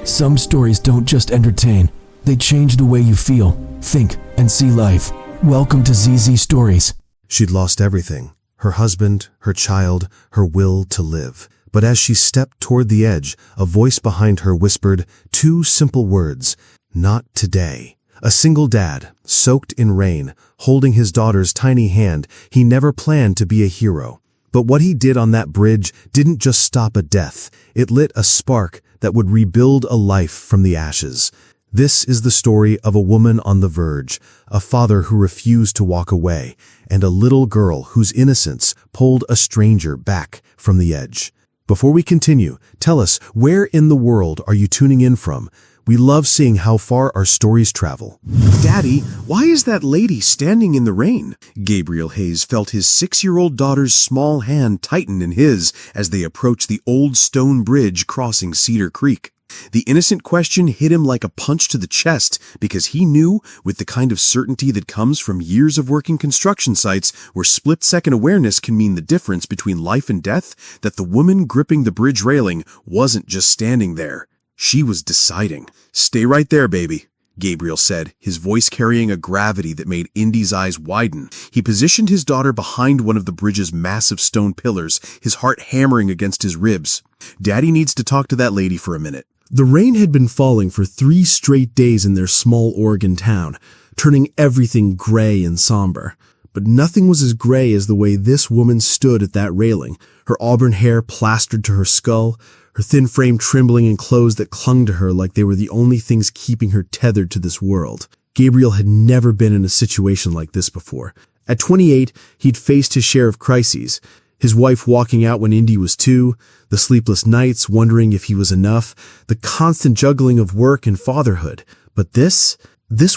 Some stories don't just entertain, they change the way you feel, think, and see life. Welcome to ZZ Stories. She'd lost everything: her husband, her child, her will to live. But as she stepped toward the edge, a voice behind her whispered two simple words: not today. A single dad, soaked in rain, holding his daughter's tiny hand. He never planned to be a hero. But what he did on that bridge didn't just stop a death. It lit a spark that would rebuild a life from the ashes. This is the story of a woman on the verge, a father who refused to walk away, and a little girl whose innocence pulled a stranger back from the edge. Before we continue, tell us, where in the world are you tuning in from? We love seeing how far our stories travel. Daddy, why is that lady standing in the rain? Gabriel Hayes felt his 6-year-old daughter's small hand tighten in his as they approached the old stone bridge crossing Cedar Creek. The innocent question hit him like a punch to the chest because he knew, with the kind of certainty that comes from years of working construction sites where split-second awareness can mean the difference between life and death, that the woman gripping the bridge railing wasn't just standing there. She was deciding. "Stay right there, baby," Gabriel said, his voice carrying a gravity that made Indy's eyes widen. He positioned his daughter behind one of the bridge's massive stone pillars, his heart hammering against his ribs. "Daddy needs to talk to that lady for a minute." The rain had been falling for 3 straight days in their small Oregon town, turning everything gray and somber. But nothing was as gray as the way this woman stood at that railing, her auburn hair plastered to her skull, her thin frame trembling in clothes that clung to her like they were the only things keeping her tethered to this world. Gabriel had never been in a situation like this before. At 28, he'd faced his share of crises. His wife walking out when Indy was 2, the sleepless nights wondering if he was enough, the constant juggling of work and fatherhood. But this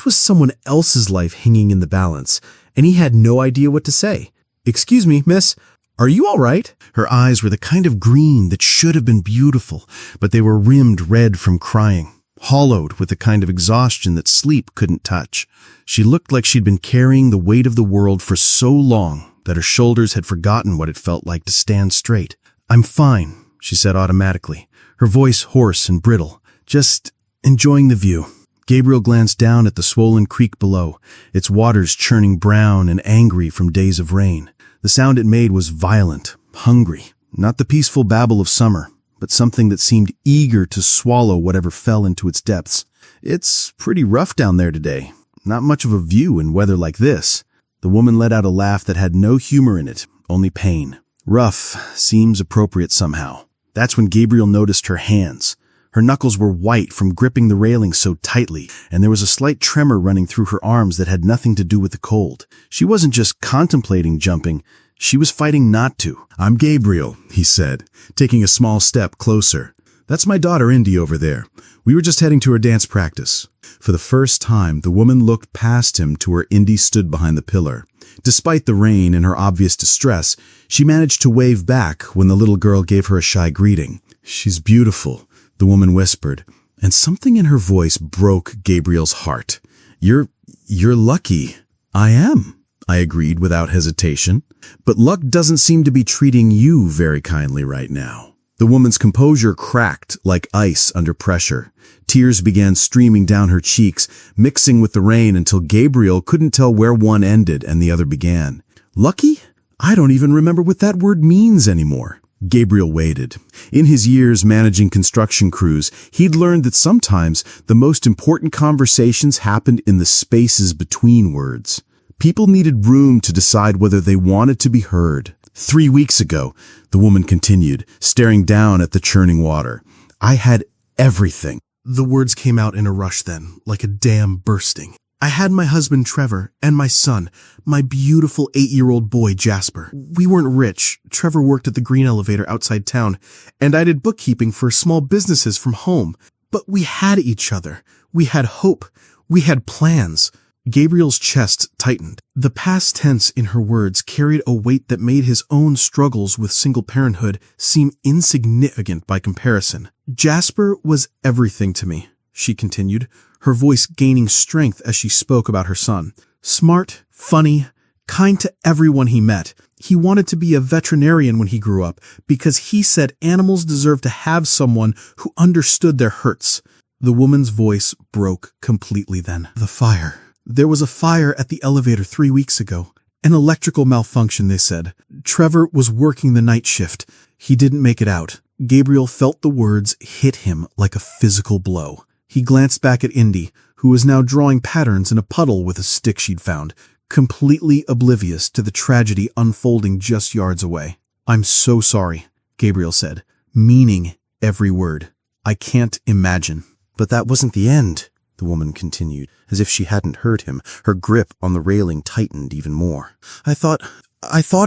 was someone else's life hanging in the balance, and he had no idea what to say. "Excuse me, miss, are you all right?" Her eyes were the kind of green that should have been beautiful, but they were rimmed red from crying, hollowed with the kind of exhaustion that sleep couldn't touch. She looked like she'd been carrying the weight of the world for so long that her shoulders had forgotten what it felt like to stand straight. "I'm fine," she said automatically, her voice hoarse and brittle, "just enjoying the view." Gabriel glanced down at the swollen creek below, its waters churning brown and angry from days of rain. The sound it made was violent, hungry, not the peaceful babble of summer, but something that seemed eager to swallow whatever fell into its depths. "It's pretty rough down there today. Not much of a view in weather like this." The woman let out a laugh that had no humor in it, only pain. Rough seems appropriate somehow. That's when Gabriel noticed her hands. Her knuckles were white from gripping the railing so tightly, and there was a slight tremor running through her arms that had nothing to do with the cold. She wasn't just contemplating jumping, she was fighting not to. "I'm Gabriel," he said, taking a small step closer. "That's my daughter Indy over there. We were just heading to her dance practice." For the first time, the woman looked past him to where Indy stood behind the pillar. Despite the rain and her obvious distress, she managed to wave back when the little girl gave her a shy greeting. "She's beautiful," the woman whispered, and something in her voice broke Gabriel's heart. You're lucky." "I am," I agreed without hesitation. "But luck doesn't seem to be treating you very kindly right now." The woman's composure cracked like ice under pressure. Tears began streaming down her cheeks, mixing with the rain until Gabriel couldn't tell where one ended and the other began. "Lucky? I don't even remember what that word means anymore." Gabriel waited. In his years managing construction crews, he'd learned that sometimes the most important conversations happened in the spaces between words. People needed room to decide whether they wanted to be heard. "3 weeks ago," the woman continued, staring down at the churning water, "I had everything." The words came out in a rush then, like a dam bursting. "I had my husband Trevor and my son, my beautiful 8-year-old boy Jasper. We weren't rich. Trevor worked at the green elevator outside town, and I did bookkeeping for small businesses from home. But we had each other. We had hope. We had plans." Gabriel's chest tightened. The past tense in her words carried a weight that made his own struggles with single parenthood seem insignificant by comparison. "Jasper was everything to me," she continued, her voice gaining strength as she spoke about her son. "Smart, funny, kind to everyone he met. He wanted to be a veterinarian when he grew up because he said animals deserve to have someone who understood their hurts. The woman's voice broke completely then. The fire. There was a fire at the elevator 3 weeks ago. An electrical malfunction, they said. Trevor was working the night shift. He didn't make it out. Gabriel felt the words hit him like a physical blow. He glanced back at Indy, who was now drawing patterns in a puddle with a stick she'd found, completely oblivious to the tragedy unfolding just yards away. "I'm so sorry," Gabriel said, meaning every word. "I can't imagine." "But that wasn't the end," the woman continued, as if she hadn't heard him. Her grip on the railing tightened even more. I thought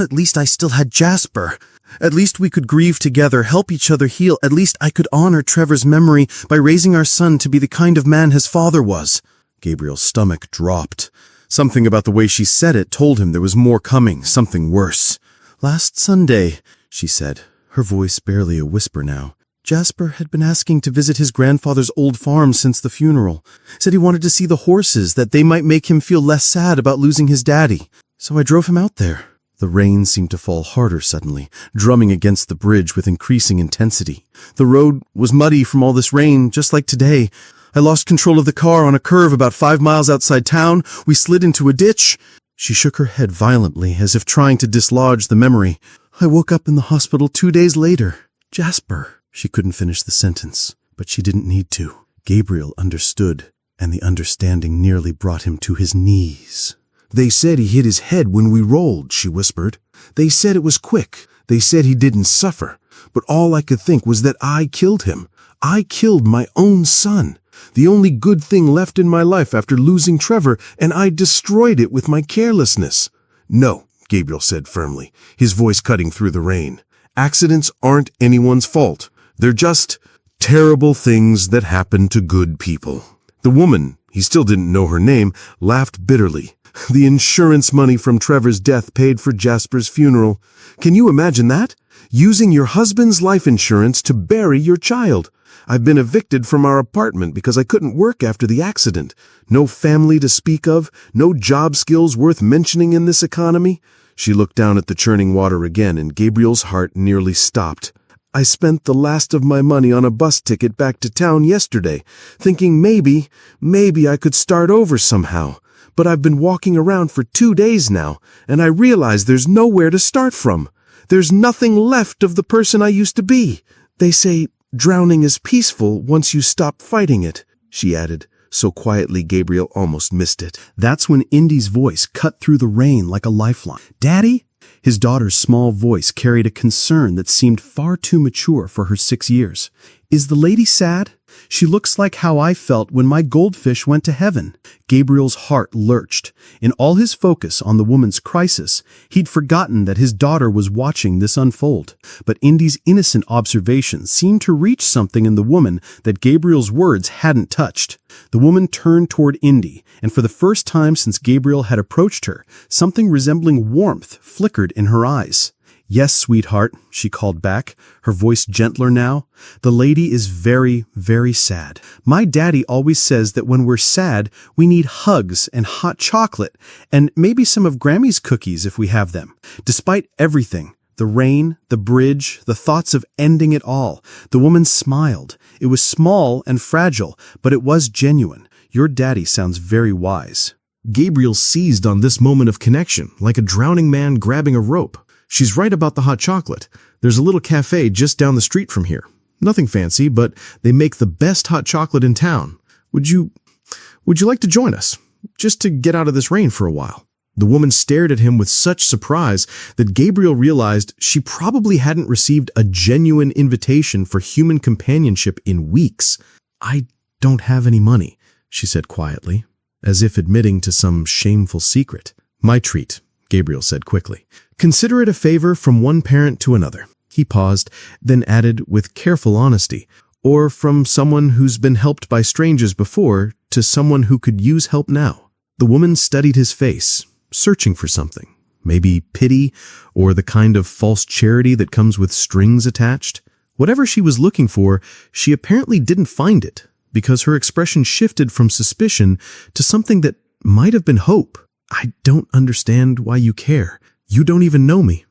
at least I still had Jasper. At least we could grieve together, help each other heal. At least I could honor Trevor's memory by raising our son to be the kind of man his father was." Gabriel's stomach dropped. Something about the way she said it told him there was more coming, something worse. "Last Sunday," she said, her voice barely a whisper now, "Jasper had been asking to visit his grandfather's old farm since the funeral. Said he wanted to see the horses, that they might make him feel less sad about losing his daddy. So I drove him out there." The rain seemed to fall harder suddenly, drumming against the bridge with increasing intensity. "The road was muddy from all this rain, just like today. I lost control of the car on a curve about 5 miles outside town. We slid into a ditch." She shook her head violently, as if trying to dislodge the memory. "I woke up in the hospital 2 days later. Jasper." She couldn't finish the sentence, but she didn't need to. Gabriel understood, and the understanding nearly brought him to his knees. "They said he hit his head when we rolled," she whispered. "They said it was quick. They said he didn't suffer. But all I could think was that I killed him. I killed my own son. The only good thing left in my life after losing Trevor, and I destroyed it with my carelessness." "No," Gabriel said firmly, his voice cutting through the rain. "Accidents aren't anyone's fault. They're just terrible things that happen to good people." The woman, he still didn't know her name, laughed bitterly. "The insurance money from Trevor's death paid for Jasper's funeral. Can you imagine that? Using your husband's life insurance to bury your child. I've been evicted from our apartment because I couldn't work after the accident. No family to speak of, no job skills worth mentioning in this economy." She looked down at the churning water again, and Gabriel's heart nearly stopped. "I spent the last of my money on a bus ticket back to town yesterday, thinking maybe I could start over somehow. But I've been walking around for 2 days now, and I realize there's nowhere to start from. There's nothing left of the person I used to be. They say drowning is peaceful once you stop fighting it," she added, so quietly Gabriel almost missed it. That's when Indy's voice cut through the rain like a lifeline. "Daddy?" His daughter's small voice carried a concern that seemed far too mature for her 6 years. "Is the lady sad? She looks like how I felt when my goldfish went to heaven." Gabriel's heart lurched. In all his focus on the woman's crisis, he'd forgotten that his daughter was watching this unfold. But Indy's innocent observation seemed to reach something in the woman that Gabriel's words hadn't touched. The woman turned toward Indy, and for the first time since Gabriel had approached her, something resembling warmth flickered in her eyes. "Yes, sweetheart," she called back, her voice gentler now. "The lady is very, very sad. My daddy always says that when we're sad, we need hugs and hot chocolate, and maybe some of Grammy's cookies if we have them. Despite everything, the rain, the bridge, the thoughts of ending it all, the woman smiled. It was small and fragile, but it was genuine. Your daddy sounds very wise." Gabriel seized on this moment of connection, like a drowning man grabbing a rope. "She's right about the hot chocolate. There's a little cafe just down the street from here. Nothing fancy, but they make the best hot chocolate in town. Would you like to join us? Just to get out of this rain for a while?" The woman stared at him with such surprise that Gabriel realized she probably hadn't received a genuine invitation for human companionship in weeks. "I don't have any money," she said quietly, as if admitting to some shameful secret. "My treat," Gabriel said quickly. "Consider it a favor from one parent to another." He paused, then added with careful honesty, "or from someone who's been helped by strangers before to someone who could use help now." The woman studied his face, searching for something. Maybe pity, or the kind of false charity that comes with strings attached. Whatever she was looking for, she apparently didn't find it, because her expression shifted from suspicion to something that might have been hope. "I don't understand why you care. You don't even know me.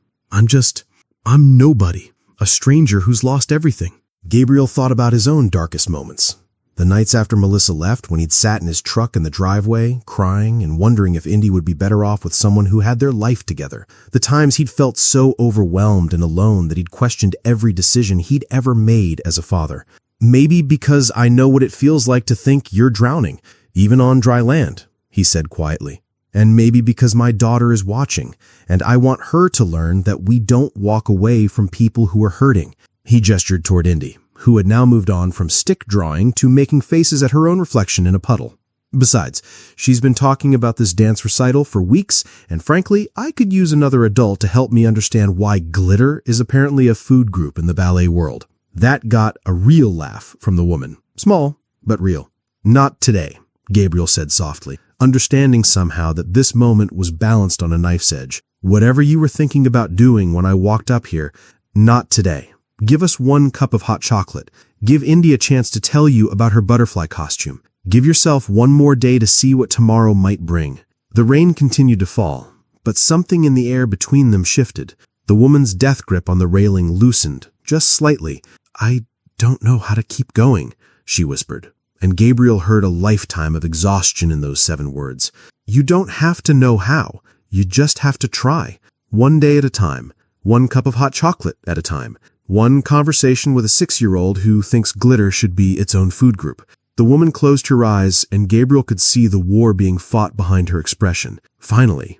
I'm nobody, a stranger who's lost everything." Gabriel thought about his own darkest moments. The nights after Melissa left, when he'd sat in his truck in the driveway, crying and wondering if Indy would be better off with someone who had their life together. The times he'd felt so overwhelmed and alone that he'd questioned every decision he'd ever made as a father. "Maybe because I know what it feels like to think you're drowning, even on dry land," he said quietly. "And maybe because my daughter is watching, and I want her to learn that we don't walk away from people who are hurting." He gestured toward Indy, who had now moved on from stick drawing to making faces at her own reflection in a puddle. "Besides, she's been talking about this dance recital for weeks, and frankly, I could use another adult to help me understand why glitter is apparently a food group in the ballet world." That got a real laugh from the woman. Small, but real. "Not today," Gabriel said softly, understanding somehow that this moment was balanced on a knife's edge. "Whatever you were thinking about doing when I walked up here, not today. Give us 1 cup of hot chocolate. Give Indy a chance to tell you about her butterfly costume. Give yourself 1 more day to see what tomorrow might bring." The rain continued to fall, but something in the air between them shifted. The woman's death grip on the railing loosened, just slightly. "I don't know how to keep going," she whispered, and Gabriel heard a lifetime of exhaustion in those 7 words. "You don't have to know how. You just have to try. 1 day at a time. 1 cup of hot chocolate at a time. 1 conversation with a 6-year-old who thinks glitter should be its own food group." The woman closed her eyes, and Gabriel could see the war being fought behind her expression. Finally,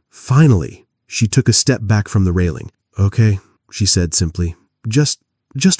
she took a step back from the railing. "Okay," she said simply. Just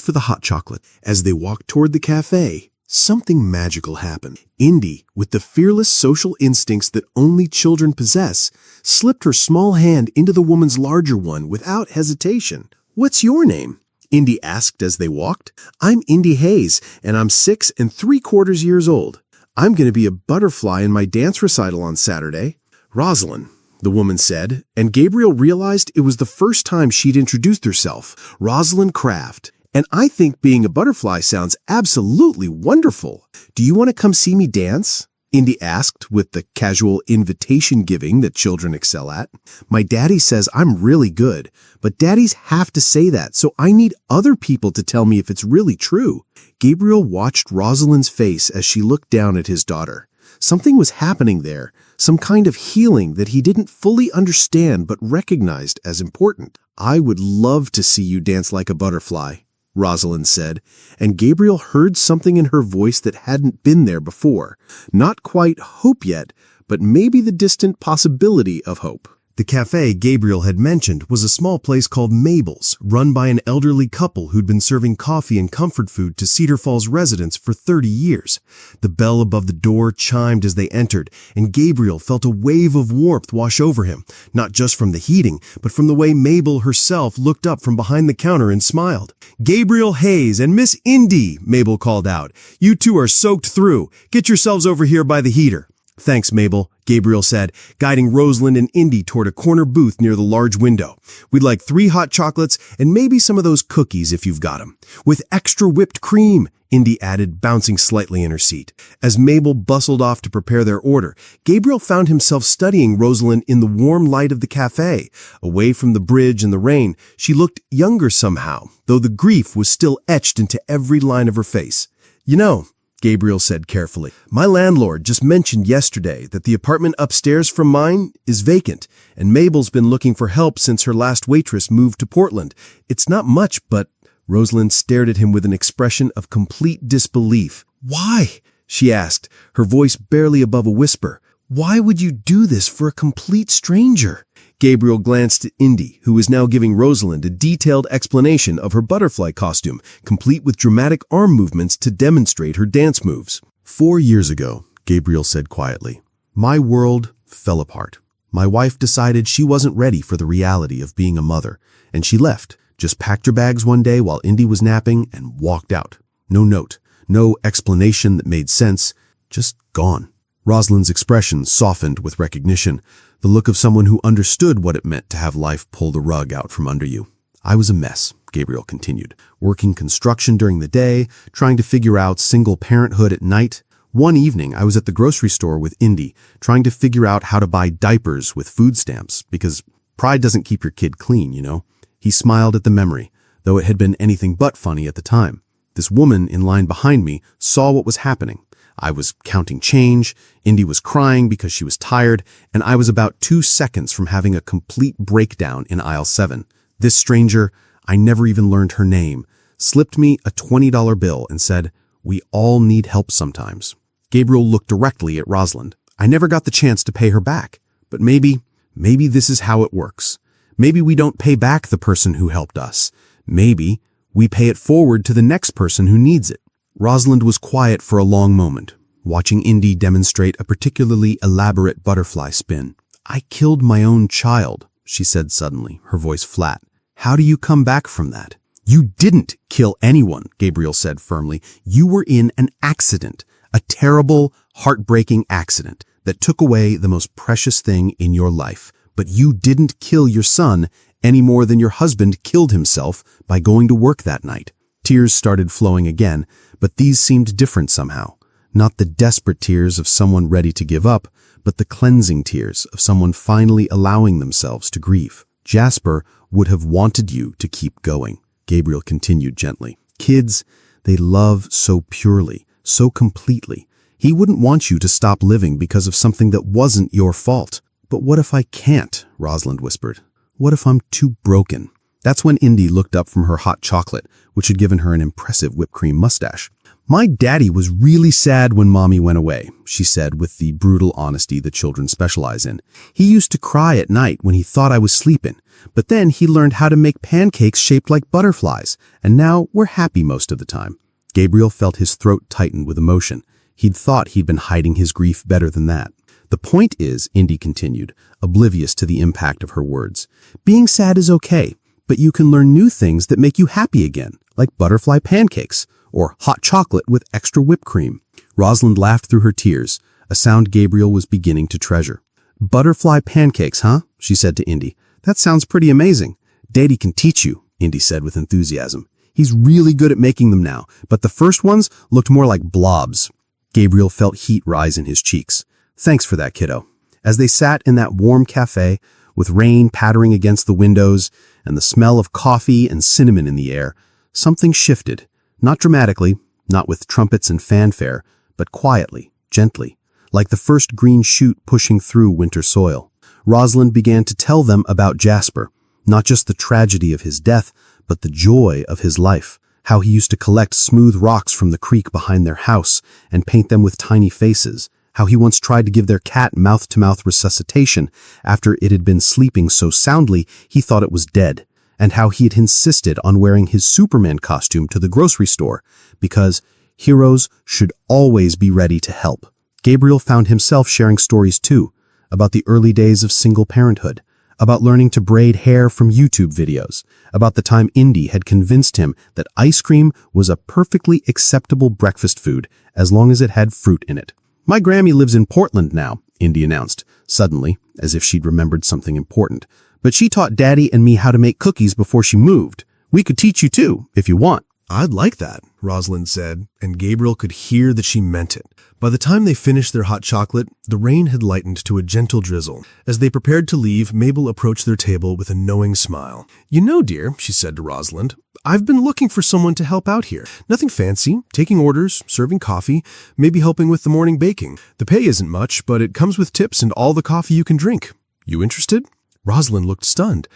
for the hot chocolate." As they walked toward the cafe, something magical happened. Indy, with the fearless social instincts that only children possess, slipped her small hand into the woman's larger one without hesitation. "What's your name?" Indy asked as they walked. "I'm Indy Hayes, and I'm 6 3/4 years old. I'm going to be a butterfly in my dance recital on Saturday." "Rosalind," the woman said, and Gabriel realized it was the first time she'd introduced herself. "Rosalind Kraft. And I think being a butterfly sounds absolutely wonderful. Do you want to come see me dance?" Indy asked with the casual invitation giving that children excel at. "My daddy says I'm really good, but daddies have to say that, so I need other people to tell me if it's really true." Gabriel watched Rosalind's face as she looked down at his daughter. Something was happening there, some kind of healing that he didn't fully understand but recognized as important. "I would love to see you dance like a butterfly," Rosalind said, and Gabriel heard something in her voice that hadn't been there before. Not quite hope yet, but maybe the distant possibility of hope. The cafe Gabriel had mentioned was a small place called Mabel's, run by an elderly couple who'd been serving coffee and comfort food to Cedar Falls residents for 30 years. The bell above the door chimed as they entered, and Gabriel felt a wave of warmth wash over him, not just from the heating, but from the way Mabel herself looked up from behind the counter and smiled. "Gabriel Hayes and Miss Indy," Mabel called out. "You two are soaked through. Get yourselves over here by the heater." "Thanks, Mabel," Gabriel said, guiding Rosalind and Indy toward a corner booth near the large window. "We'd like 3 hot chocolates and maybe some of those cookies if you've got 'em. With extra whipped cream," Indy added, bouncing slightly in her seat. As Mabel bustled off to prepare their order, Gabriel found himself studying Rosalind in the warm light of the cafe. Away from the bridge and the rain, she looked younger somehow, though the grief was still etched into every line of her face. "You know," Gabriel said carefully, "my landlord just mentioned yesterday that the apartment upstairs from mine is vacant, and Mabel's been looking for help since her last waitress moved to Portland. It's not much, but—" Rosalind stared at him with an expression of complete disbelief. "Why?" she asked, her voice barely above a whisper. "Why would you do this for a complete stranger?" Gabriel glanced at Indy, who was now giving Rosalind a detailed explanation of her butterfly costume, complete with dramatic arm movements to demonstrate her dance moves. 4 years ago, Gabriel said quietly, my world fell apart. My wife decided she wasn't ready for the reality of being a mother, and she left, just packed her bags one day while Indy was napping and walked out. No note, no explanation that made sense, just gone. Rosalind's expression softened with recognition, the look of someone who understood what it meant to have life pull the rug out from under you. I was a mess, Gabriel continued, working construction during the day, trying to figure out single parenthood at night. One evening, I was at the grocery store with Indy, trying to figure out how to buy diapers with food stamps, because pride doesn't keep your kid clean, you know. He smiled at the memory, though it had been anything but funny at the time. This woman in line behind me saw what was happening. I was counting change, Indy was crying because she was tired, and I was about 2 seconds from having a complete breakdown in aisle 7. This stranger, I never even learned her name, slipped me a $20 bill and said, "We all need help sometimes." Gabriel looked directly at Rosalind. I never got the chance to pay her back, but maybe this is how it works. Maybe we don't pay back the person who helped us. Maybe we pay it forward to the next person who needs it. Rosalind was quiet for a long moment, watching Indy demonstrate a particularly elaborate butterfly spin. "I killed my own child," she said suddenly, her voice flat. "How do you come back from that?" "You didn't kill anyone," Gabriel said firmly. "You were in an accident, a terrible, heartbreaking accident that took away the most precious thing in your life. But you didn't kill your son any more than your husband killed himself by going to work that night." Tears started flowing again, but these seemed different somehow. Not the desperate tears of someone ready to give up, but the cleansing tears of someone finally allowing themselves to grieve. "Jasper would have wanted you to keep going," Gabriel continued gently. "Kids, they love so purely, so completely. He wouldn't want you to stop living because of something that wasn't your fault." "But what if I can't?" Rosalind whispered. "What if I'm too broken?" That's when Indy looked up from her hot chocolate, which had given her an impressive whipped cream mustache. "My daddy was really sad when Mommy went away," she said with the brutal honesty that children specialize in. "He used to cry at night when he thought I was sleeping, but then he learned how to make pancakes shaped like butterflies, and now we're happy most of the time." Gabriel felt his throat tighten with emotion. He'd thought he'd been hiding his grief better than that. "The point is," Indy continued, oblivious to the impact of her words, "being sad is okay, but you can learn new things that make you happy again, like butterfly pancakes or hot chocolate with extra whipped cream." Rosalind laughed through her tears, a sound Gabriel was beginning to treasure. "Butterfly pancakes, huh?" she said to Indy. "That sounds pretty amazing." "Daddy can teach you," Indy said with enthusiasm. "He's really good at making them now, but the first ones looked more like blobs." Gabriel felt heat rise in his cheeks. "Thanks for that, kiddo." As they sat in that warm cafe, with rain pattering against the windows and the smell of coffee and cinnamon in the air, something shifted. Not dramatically, not with trumpets and fanfare, but quietly, gently, like the first green shoot pushing through winter soil. Rosalind began to tell them about Jasper, not just the tragedy of his death, but the joy of his life. How he used to collect smooth rocks from the creek behind their house and paint them with tiny faces. How he once tried to give their cat mouth-to-mouth resuscitation after it had been sleeping so soundly he thought it was dead. And how he had insisted on wearing his Superman costume to the grocery store because heroes should always be ready to help. Gabriel found himself sharing stories too, about the early days of single parenthood, about learning to braid hair from YouTube videos, about the time Indy had convinced him that ice cream was a perfectly acceptable breakfast food as long as it had fruit in it. "My Grammy lives in Portland now," Indy announced, suddenly, as if she'd remembered something important. "But she taught Daddy and me how to make cookies before she moved. We could teach you too, if you want." "I'd like that," Rosalind said, and Gabriel could hear that she meant it. By the time they finished their hot chocolate, the rain had lightened to a gentle drizzle. As they prepared to leave, Mabel approached their table with a knowing smile. "You know, dear," she said to Rosalind, "I've been looking for someone to help out here. Nothing fancy, taking orders, serving coffee, maybe helping with the morning baking. The pay isn't much, but it comes with tips and all the coffee you can drink. You interested?" Rosalind looked stunned.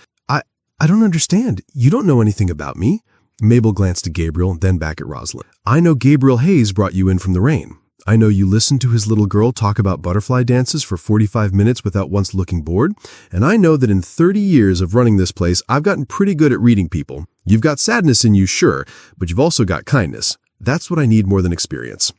I don't understand. You don't know anything about me." Mabel glanced at Gabriel, then back at Rosalind. "I know Gabriel Hayes brought you in from the rain. I know you listened to his little girl talk about butterfly dances for 45 minutes without once looking bored, and I know that in 30 years of running this place, I've gotten pretty good at reading people. You've got sadness in you, sure, but you've also got kindness. That's what I need more than experience."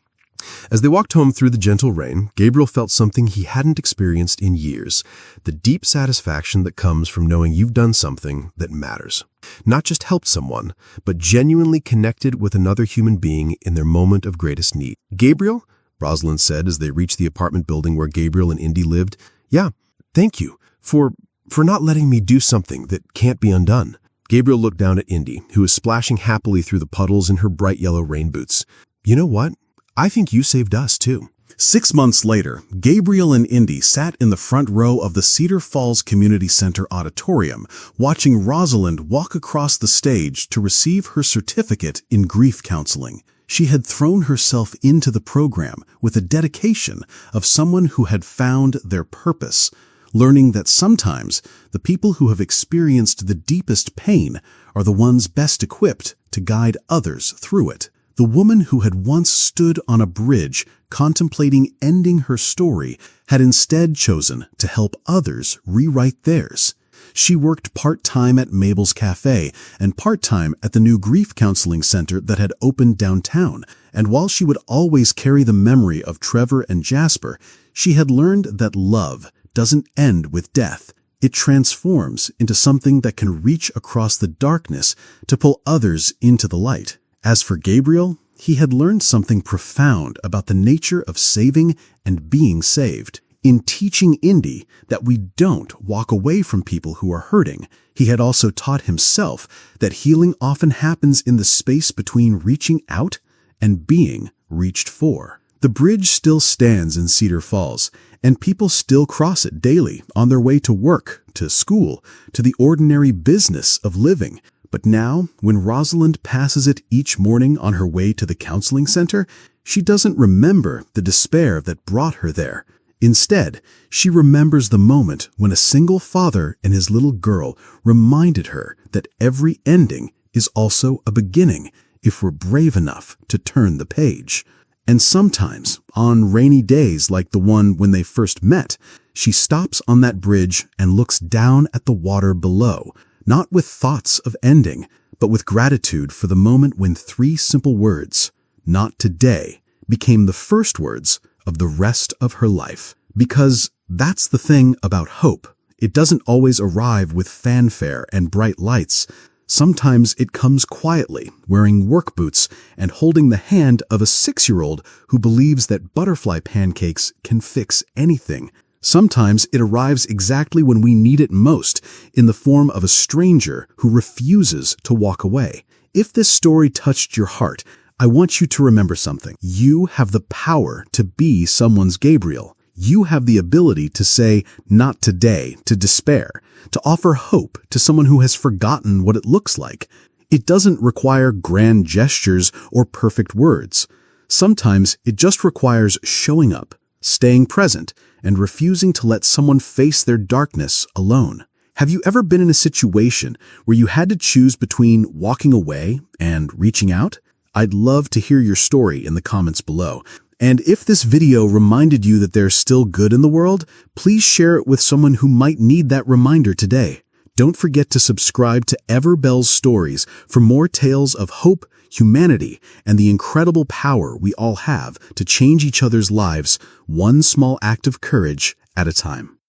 As they walked home through the gentle rain, Gabriel felt something he hadn't experienced in years, the deep satisfaction that comes from knowing you've done something that matters. Not just helped someone, but genuinely connected with another human being in their moment of greatest need. "Gabriel," Rosalind said as they reached the apartment building where Gabriel and Indy lived, "Yeah, thank you for not letting me do something that can't be undone." Gabriel looked down at Indy, who was splashing happily through the puddles in her bright yellow rain boots. "You know what? I think you saved us, too." 6 months later, Gabriel and Indy sat in the front row of the Cedar Falls Community Center auditorium, watching Rosalind walk across the stage to receive her certificate in grief counseling. She had thrown herself into the program with the dedication of someone who had found their purpose, learning that sometimes the people who have experienced the deepest pain are the ones best equipped to guide others through it. The woman who had once stood on a bridge contemplating ending her story had instead chosen to help others rewrite theirs. She worked part-time at Mabel's Cafe and part-time at the new grief counseling center that had opened downtown, and while she would always carry the memory of Trevor and Jasper, she had learned that love doesn't end with death. It transforms into something that can reach across the darkness to pull others into the light. As for Gabriel, he had learned something profound about the nature of saving and being saved. In teaching Indy that we don't walk away from people who are hurting, he had also taught himself that healing often happens in the space between reaching out and being reached for. The bridge still stands in Cedar Falls, and people still cross it daily on their way to work, to school, to the ordinary business of living. But now, when Rosalind passes it each morning on her way to the counseling center, she doesn't remember the despair that brought her there. Instead, she remembers the moment when a single father and his little girl reminded her that every ending is also a beginning if we're brave enough to turn the page. And sometimes, on rainy days like the one when they first met, she stops on that bridge and looks down at the water below, not with thoughts of ending, but with gratitude for the moment when 3 simple words, "Not today," became the first words of the rest of her life. Because that's the thing about hope. It doesn't always arrive with fanfare and bright lights. Sometimes it comes quietly, wearing work boots and holding the hand of a 6-year-old who believes that butterfly pancakes can fix anything. Sometimes it arrives exactly when we need it most, in the form of a stranger who refuses to walk away. If this story touched your heart, I want you to remember something. You have the power to be someone's Gabriel. You have the ability to say, "Not today," to despair, to offer hope to someone who has forgotten what it looks like. It doesn't require grand gestures or perfect words. Sometimes it just requires showing up, staying present, and refusing to let someone face their darkness alone. Have you ever been in a situation where you had to choose between walking away and reaching out? I'd love to hear your story in the comments below. And if this video reminded you that there's still good in the world, please share it with someone who might need that reminder today. Don't forget to subscribe to Everbell's Stories for more tales of hope, humanity, and the incredible power we all have to change each other's lives, one small act of courage at a time.